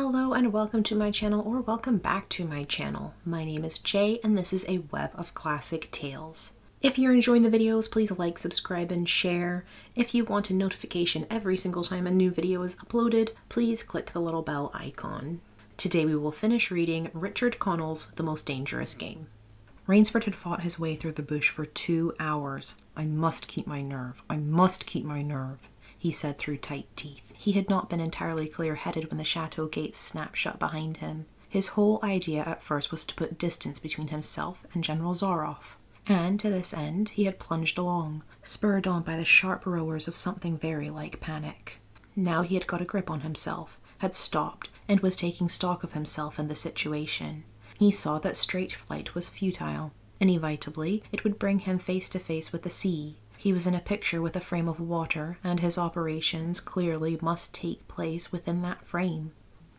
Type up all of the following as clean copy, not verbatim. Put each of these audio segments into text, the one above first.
Hello and welcome to my channel, or welcome back to my channel. My name is Jay and this is a web of classic tales. If you're enjoying the videos, please like, subscribe, and share. If you want a notification every single time a new video is uploaded, please click the little bell icon. Today we will finish reading Richard Connell's The Most Dangerous Game. Rainsford had fought his way through the bush for 2 hours. I must keep my nerve. I must keep my nerve, he said through tight teeth. He had not been entirely clear-headed when the chateau gates snapped shut behind him. His whole idea at first was to put distance between himself and General Zaroff. And to this end he had plunged along, spurred on by the sharp roars of something very like panic. Now he had got a grip on himself, had stopped, and was taking stock of himself and the situation. He saw that straight flight was futile. Inevitably, it would bring him face to face with the sea. He was in a picture with a frame of water, and his operations clearly must take place within that frame.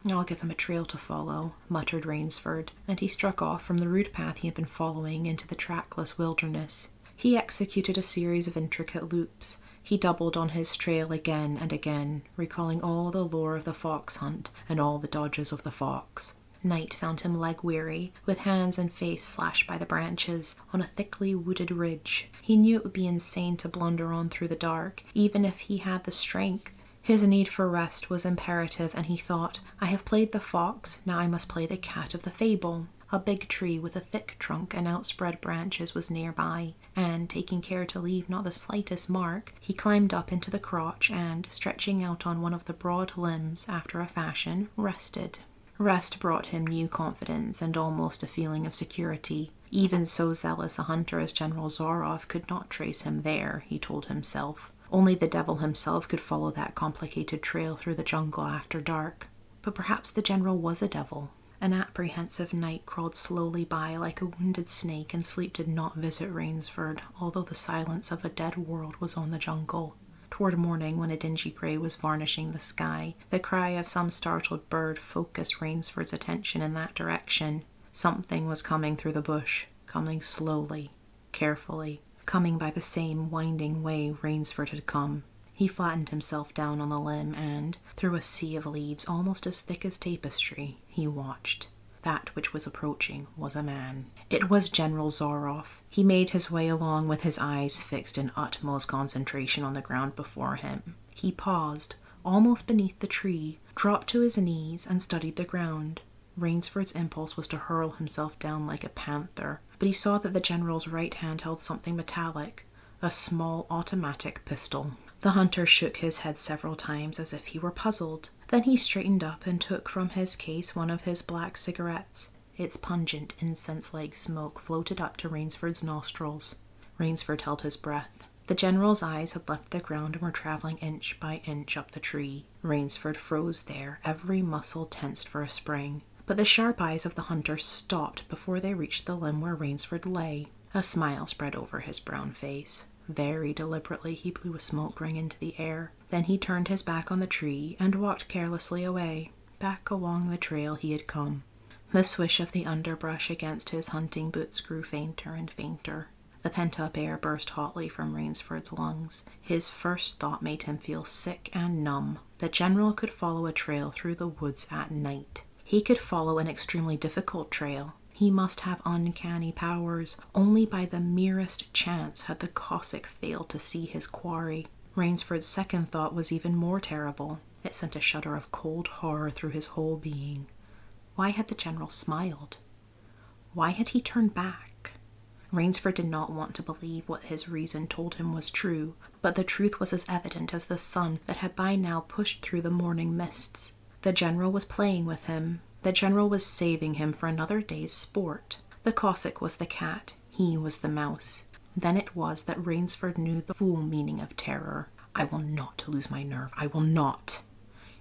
"I'll give him a trail to follow," muttered Rainsford, and he struck off from the rude path he had been following into the trackless wilderness. He executed a series of intricate loops. He doubled on his trail again and again, recalling all the lore of the fox hunt and all the dodges of the fox. Night found him leg-weary, with hands and face slashed by the branches, on a thickly wooded ridge. He knew it would be insane to blunder on through the dark, even if he had the strength. His need for rest was imperative, and he thought, I have played the fox, now I must play the cat of the fable. A big tree with a thick trunk and outspread branches was nearby, and, taking care to leave not the slightest mark, he climbed up into the crotch and, stretching out on one of the broad limbs after a fashion, rested. Rest brought him new confidence and almost a feeling of security. Even so zealous a hunter as General Zaroff could not trace him there, he told himself. Only the devil himself could follow that complicated trail through the jungle after dark. But perhaps the general was a devil. An apprehensive night crawled slowly by like a wounded snake, and sleep did not visit Rainsford, although the silence of a dead world was on the jungle. Toward morning, when a dingy grey was varnishing the sky, the cry of some startled bird focused Rainsford's attention in that direction. Something was coming through the bush, coming slowly, carefully, coming by the same winding way Rainsford had come. He flattened himself down on the limb and, through a sea of leaves almost as thick as tapestry, he watched. That which was approaching was a man. It was General Zaroff. He made his way along with his eyes fixed in utmost concentration on the ground before him. He paused, almost beneath the tree, dropped to his knees, and studied the ground. Rainsford's impulse was to hurl himself down like a panther, but he saw that the general's right hand held something metallic, a small automatic pistol. The hunter shook his head several times as if he were puzzled. Then he straightened up and took from his case one of his black cigarettes. Its pungent, incense-like smoke floated up to Rainsford's nostrils. Rainsford held his breath. The general's eyes had left the ground and were traveling inch by inch up the tree. Rainsford froze there, every muscle tensed for a spring. But the sharp eyes of the hunter stopped before they reached the limb where Rainsford lay. A smile spread over his brown face. Very deliberately he blew a smoke ring into the air. Then he turned his back on the tree and walked carelessly away, back along the trail he had come. The swish of the underbrush against his hunting boots grew fainter and fainter. The pent-up air burst hotly from Rainsford's lungs. His first thought made him feel sick and numb. The general could follow a trail through the woods at night. He could follow an extremely difficult trail. He must have uncanny powers. Only by the merest chance had the Cossack failed to see his quarry. Rainsford's second thought was even more terrible. It sent a shudder of cold horror through his whole being. Why had the general smiled? Why had he turned back? Rainsford did not want to believe what his reason told him was true, but the truth was as evident as the sun that had by now pushed through the morning mists. The general was playing with him. The general was saving him for another day's sport. The Cossack was the cat. He was the mouse. Then it was that Rainsford knew the full meaning of terror. I will not lose my nerve. I will not.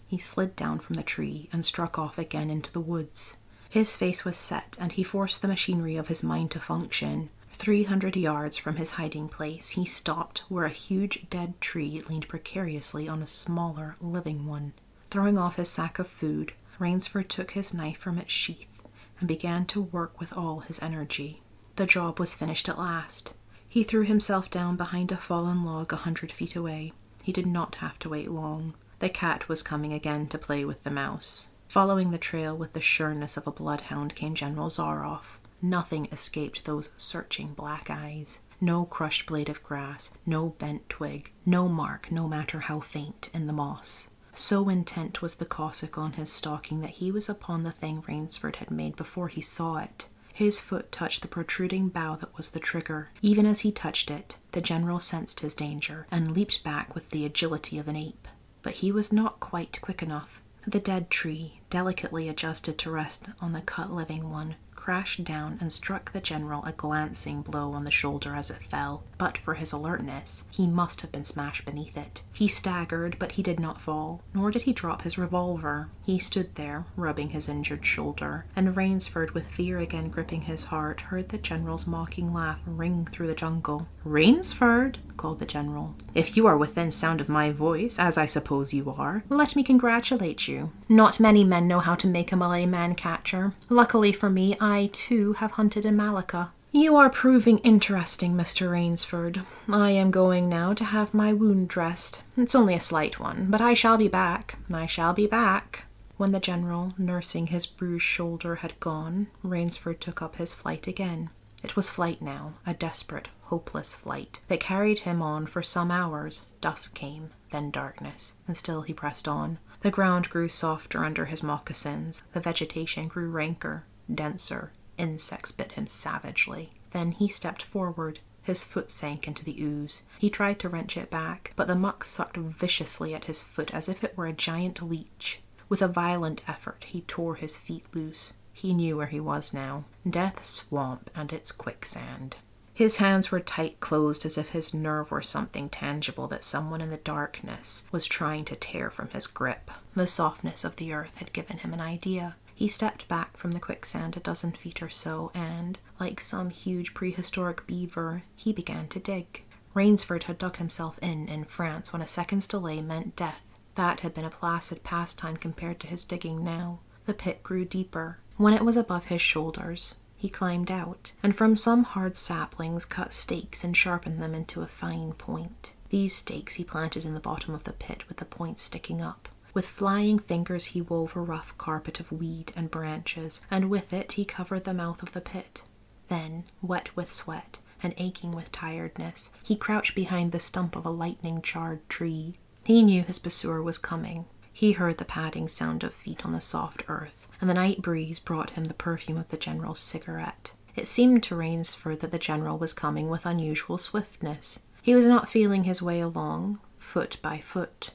He slid down from the tree and struck off again into the woods. His face was set, and he forced the machinery of his mind to function. 300 yards from his hiding place, he stopped where a huge dead tree leaned precariously on a smaller, living one. Throwing off his sack of food, Rainsford took his knife from its sheath and began to work with all his energy. The job was finished at last. He threw himself down behind a fallen log 100 feet away. He did not have to wait long. The cat was coming again to play with the mouse. Following the trail with the sureness of a bloodhound came General Zaroff. Nothing escaped those searching black eyes. No crushed blade of grass, no bent twig, no mark, no matter how faint, in the moss. So intent was the Cossack on his stalking that he was upon the thing Rainsford had made before he saw it. His foot touched the protruding bough that was the trigger. Even as he touched it, the general sensed his danger and leaped back with the agility of an ape. But he was not quite quick enough. The dead tree, delicately adjusted to rest on the cut living one, crashed down and struck the general a glancing blow on the shoulder as it fell. But for his alertness, he must have been smashed beneath it. He staggered, but he did not fall, nor did he drop his revolver. He stood there, rubbing his injured shoulder, and Rainsford, with fear again gripping his heart, heard the general's mocking laugh ring through the jungle. "Rainsford," called the general, "if you are within sound of my voice, as I suppose you are, let me congratulate you. Not many men know how to make a Malay man-catcher. Luckily for me, I, too, have hunted in Malacca. You are proving interesting, Mr. Rainsford. I am going now to have my wound dressed. It's only a slight one, but I shall be back. I shall be back." When the general, nursing his bruised shoulder, had gone, Rainsford took up his flight again. It was flight now, a desperate, hopeless flight, that carried him on for some hours. Dusk came, then darkness, and still he pressed on. The ground grew softer under his moccasins. The vegetation grew ranker, denser. Insects bit him savagely. Then he stepped forward. His foot sank into the ooze. He tried to wrench it back, but the muck sucked viciously at his foot as if it were a giant leech. With a violent effort, he tore his feet loose. He knew where he was now. Death Swamp and its quicksand. His hands were tight closed as if his nerve were something tangible that someone in the darkness was trying to tear from his grip. The softness of the earth had given him an idea. He stepped back from the quicksand a dozen feet or so and, like some huge prehistoric beaver, he began to dig. Rainsford had dug himself in France when a second's delay meant death. That had been a placid pastime compared to his digging now. The pit grew deeper. When it was above his shoulders, he climbed out, and from some hard saplings cut stakes and sharpened them into a fine point. These stakes he planted in the bottom of the pit with the points sticking up. With flying fingers he wove a rough carpet of weed and branches, and with it he covered the mouth of the pit. Then, wet with sweat and aching with tiredness, he crouched behind the stump of a lightning-charred tree. He knew his pursuer was coming. He heard the padding sound of feet on the soft earth, and the night breeze brought him the perfume of the general's cigarette. It seemed to Rainsford that the general was coming with unusual swiftness. He was not feeling his way along, foot by foot.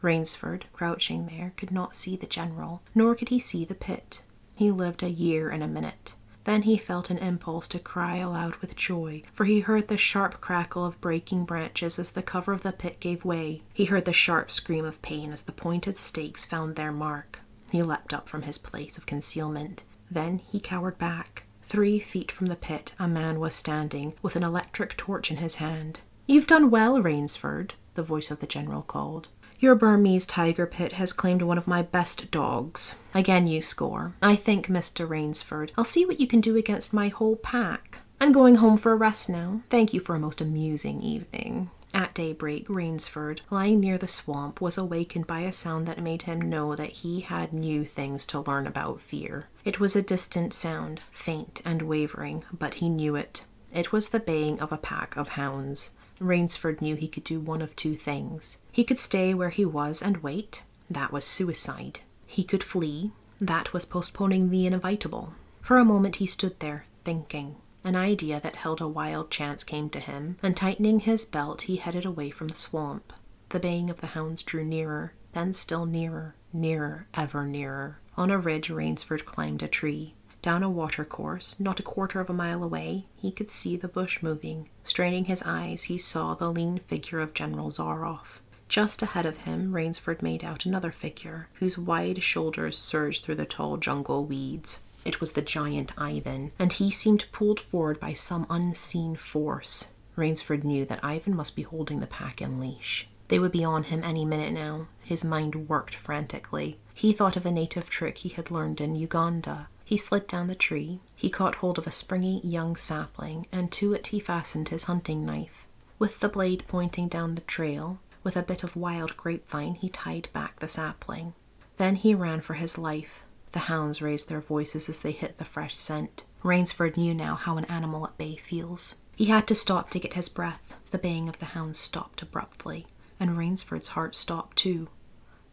Rainsford, crouching there, could not see the general, nor could he see the pit. He lived a year in a minute. Then he felt an impulse to cry aloud with joy, for he heard the sharp crackle of breaking branches as the cover of the pit gave way. He heard the sharp scream of pain as the pointed stakes found their mark. He leapt up from his place of concealment. Then he cowered back. 3 feet from the pit, a man was standing, with an electric torch in his hand. "You've done well, Rainsford," the voice of the general called. "Your Burmese tiger pit has claimed one of my best dogs. Again you score. I think, Mr. Rainsford, I'll see what you can do against my whole pack. I'm going home for a rest now. Thank you for a most amusing evening." At daybreak, Rainsford, lying near the swamp, was awakened by a sound that made him know that he had new things to learn about fear. It was a distant sound, faint and wavering, but he knew it. It was the baying of a pack of hounds. Rainsford knew he could do one of 2 things. He could stay where he was and wait. That was suicide. He could flee. That was postponing the inevitable. For a moment he stood there, thinking. An idea that held a wild chance came to him, and tightening his belt he headed away from the swamp. The baying of the hounds drew nearer, then still nearer, nearer, ever nearer. On a ridge Rainsford climbed a tree. Down a watercourse, not a quarter of a mile away, he could see the bush moving. Straining his eyes, he saw the lean figure of General Zaroff. Just ahead of him, Rainsford made out another figure, whose wide shoulders surged through the tall jungle weeds. It was the giant Ivan, and he seemed pulled forward by some unseen force. Rainsford knew that Ivan must be holding the pack in leash. They would be on him any minute now. His mind worked frantically. He thought of a native trick he had learned in Uganda. He slid down the tree. He caught hold of a springy young sapling, and to it he fastened his hunting knife. With the blade pointing down the trail, with a bit of wild grapevine he tied back the sapling. Then he ran for his life. The hounds raised their voices as they hit the fresh scent. Rainsford knew now how an animal at bay feels. He had to stop to get his breath. The baying of the hounds stopped abruptly, and Rainsford's heart stopped too.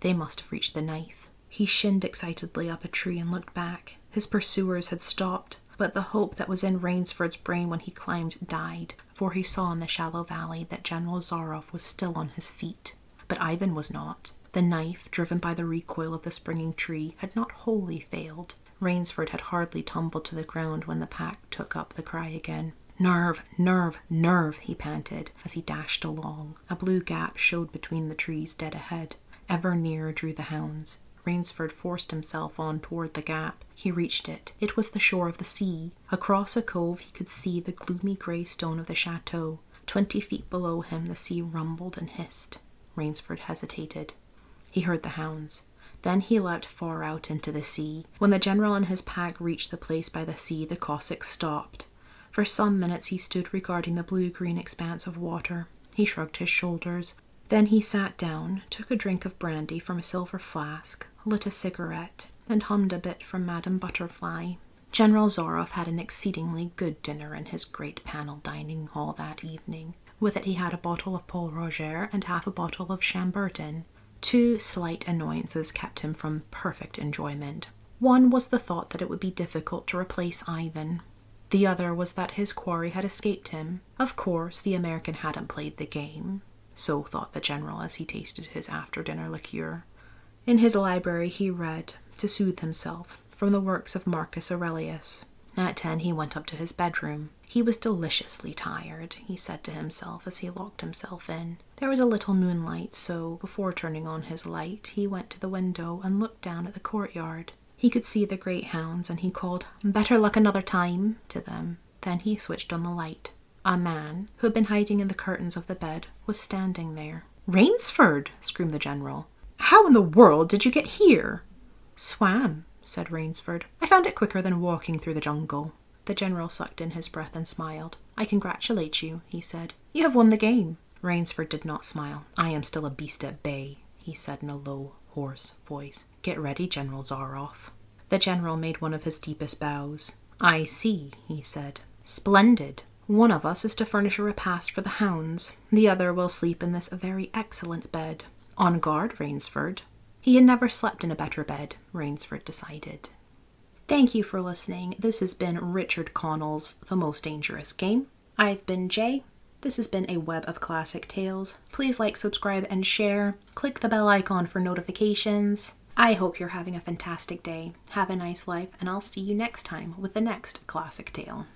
They must have reached the knife. He shinned excitedly up a tree and looked back. His pursuers had stopped, but the hope that was in Rainsford's brain when he climbed died, for he saw in the shallow valley that General Zaroff was still on his feet. But Ivan was not. The knife, driven by the recoil of the springing tree, had not wholly failed. Rainsford had hardly tumbled to the ground when the pack took up the cry again. "Nerve, nerve, nerve," he panted as he dashed along. A blue gap showed between the trees dead ahead. Ever nearer drew the hounds. Rainsford forced himself on toward the gap. He reached it. It was the shore of the sea. Across a cove he could see the gloomy grey stone of the chateau. 20 feet below him the sea rumbled and hissed. Rainsford hesitated. He heard the hounds. Then he leapt far out into the sea. When the general and his pack reached the place by the sea, the Cossack stopped. For some minutes he stood regarding the blue-green expanse of water. He shrugged his shoulders. Then he sat down, took a drink of brandy from a silver flask, lit a cigarette, and hummed a bit from Madame Butterfly. General Zaroff had an exceedingly good dinner in his great panel dining hall that evening. With it he had a bottle of Pol Roger and half a bottle of Chambertin. 2 slight annoyances kept him from perfect enjoyment. One was the thought that it would be difficult to replace Ivan. The other was that his quarry had escaped him. Of course, the American hadn't played the game. So thought the general as he tasted his after-dinner liqueur. In his library he read, to soothe himself, from the works of Marcus Aurelius. At 10 he went up to his bedroom. He was deliciously tired, he said to himself as he locked himself in. There was a little moonlight, so before turning on his light, he went to the window and looked down at the courtyard. He could see the great hounds, and he called, "Better luck another time," to them. Then he switched on the light. A man, who had been hiding in the curtains of the bed, was standing there. "Rainsford!" screamed the general. "How in the world did you get here?" "Swam," said Rainsford. "I found it quicker than walking through the jungle." The general sucked in his breath and smiled. "I congratulate you," he said. "You have won the game." Rainsford did not smile. "I am still a beast at bay," he said in a low, hoarse voice. "Get ready, General Zaroff." The general made one of his deepest bows. "I see," he said. "Splendid. One of us is to furnish a repast for the hounds. The other will sleep in this very excellent bed. On guard, Rainsford." He had never slept in a better bed, Rainsford decided. Thank you for listening. This has been Richard Connell's The Most Dangerous Game. I've been Jay. This has been a Web of Classic Tales. Please like, subscribe, and share. Click the bell icon for notifications. I hope you're having a fantastic day. Have a nice life, and I'll see you next time with the next classic tale.